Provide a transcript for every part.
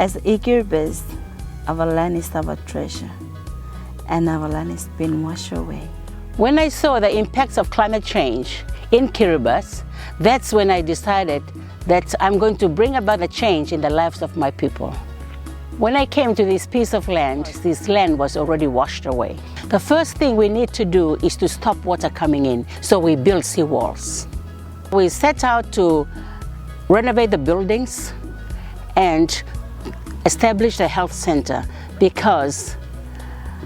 As Kiribati, our land is our treasure, and our land is being washed away. When I saw the impacts of climate change in Kiribati, that's when I decided that I'm going to bring about a change in the lives of my people. When I came to this piece of land, this land was already washed away. The first thing we need to do is to stop water coming in, so we build seawalls. We set out to renovate the buildings and establish a health center, because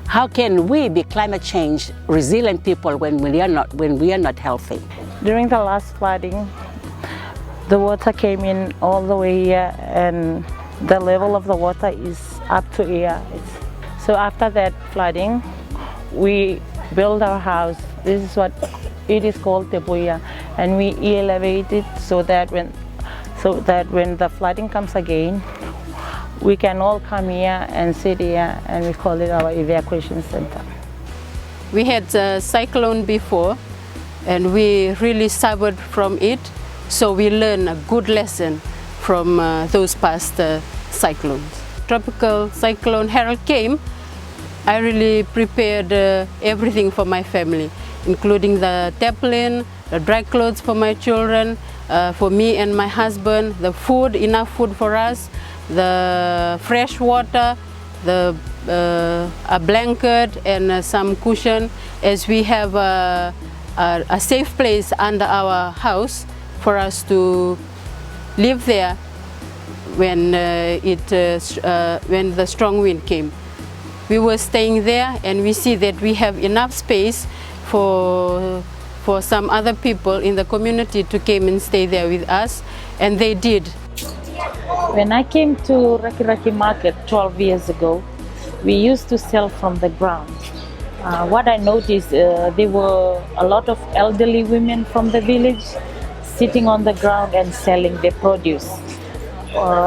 how can we be climate change resilient people when we are not healthy? During the last flooding, the water came in all the way here, and the level of the water is up to here. So after that flooding, we built our house. This is what it is called Tebuya, and we elevate it so that when the flooding comes again, we can all come here and sit here, and we call it our evacuation center. We had a cyclone before, and we really suffered from it, so we learned a good lesson from those past cyclones. Tropical cyclone Harold came. I really prepared everything for my family, including the tarpaulin, the dry clothes for my children, for me and my husband, the food, enough food for us, the fresh water, a blanket and some cushion, as we have a safe place under our house for us to live there when the strong wind came. We were staying there, and we see that we have enough space for some other people in the community to come and stay there with us, and they did. When I came to Raki Market 12 years ago, we used to sell from the ground. What I noticed, there were a lot of elderly women from the village sitting on the ground and selling their produce.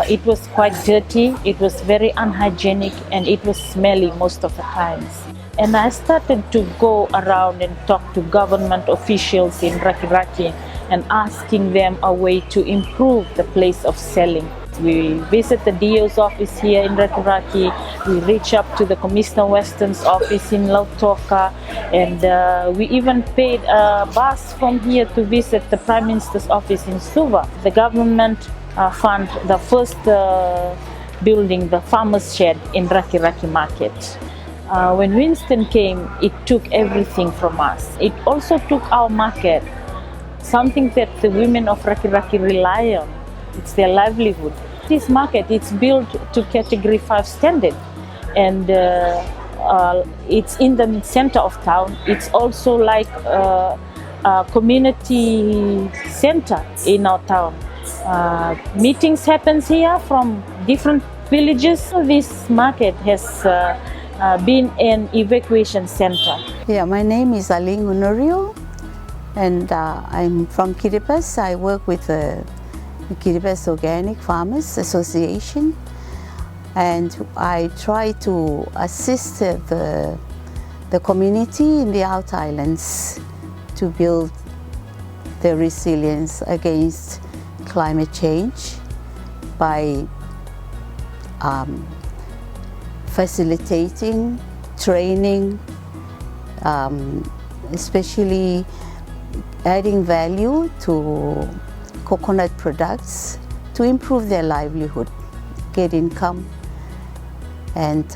It was quite dirty, it was very unhygienic, and it was smelly most of the times. And I started to go around and talk to government officials in Raki and asking them a way to improve the place of selling. We visit the DO's office here in Raki, we reach up to the Commissioner Western's office in Lautoka, and we even paid a bus from here to visit the Prime Minister's office in Suva. The government fund the first building, the farmer's shed in Raki Market. When Winston came, it took everything from us. It also took our market, something that the women of Raki rely on. It's their livelihood. This market, it's built to Category 5 standard, and it's in the center of town. It's also like a community center in our town. Meetings happens here from different villages. This market has been an evacuation center. Yeah, my name is Aling Honorio, and I'm from Kiribati. I work with the Kiribati Organic Farmers Association, and I try to assist the community in the Out Islands to build their resilience against climate change by facilitating training, especially adding value to coconut products to improve their livelihood, get income, and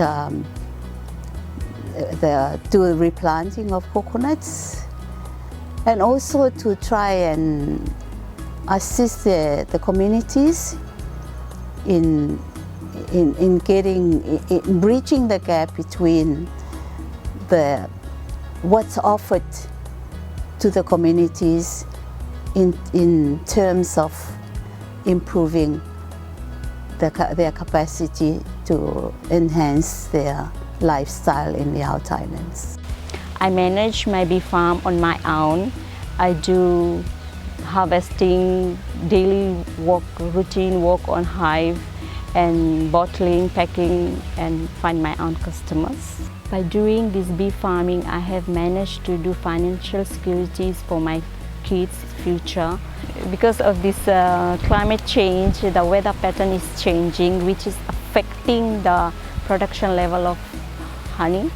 do the replanting of coconuts, and also to try and assist the communities in bridging the gap between what's offered to the communities in terms of improving their capacity to enhance their lifestyle in the Out Islands. I manage my bee farm on my own. I do harvesting, daily routine work on hive, and bottling, packing, and find my own customers. By doing this bee farming, I have managed to do financial securities for my kids' future. Because of this climate change, the weather pattern is changing, which is affecting the production level of honey.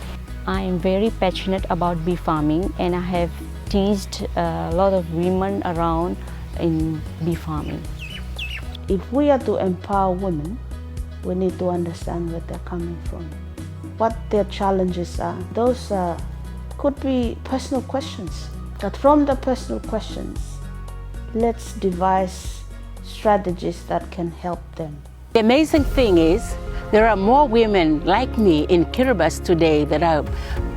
I am very passionate about bee farming, and I have teached a lot of women around in bee farming. If we are to empower women, we need to understand where they're coming from, what their challenges are. Those could be personal questions, but from the personal questions, let's devise strategies that can help them. The amazing thing is, there are more women like me in Kiribati today that are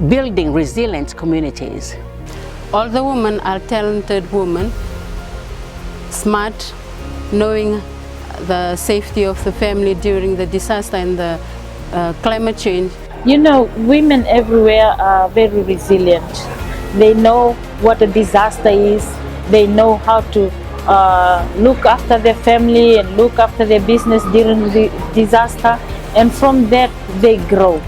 building resilient communities. All the women are talented women, smart, knowing the safety of the family during the disaster and the climate change. You know, women everywhere are very resilient. They know what a disaster is. They know how to look after their family and look after their business during the disaster, and from that they grow.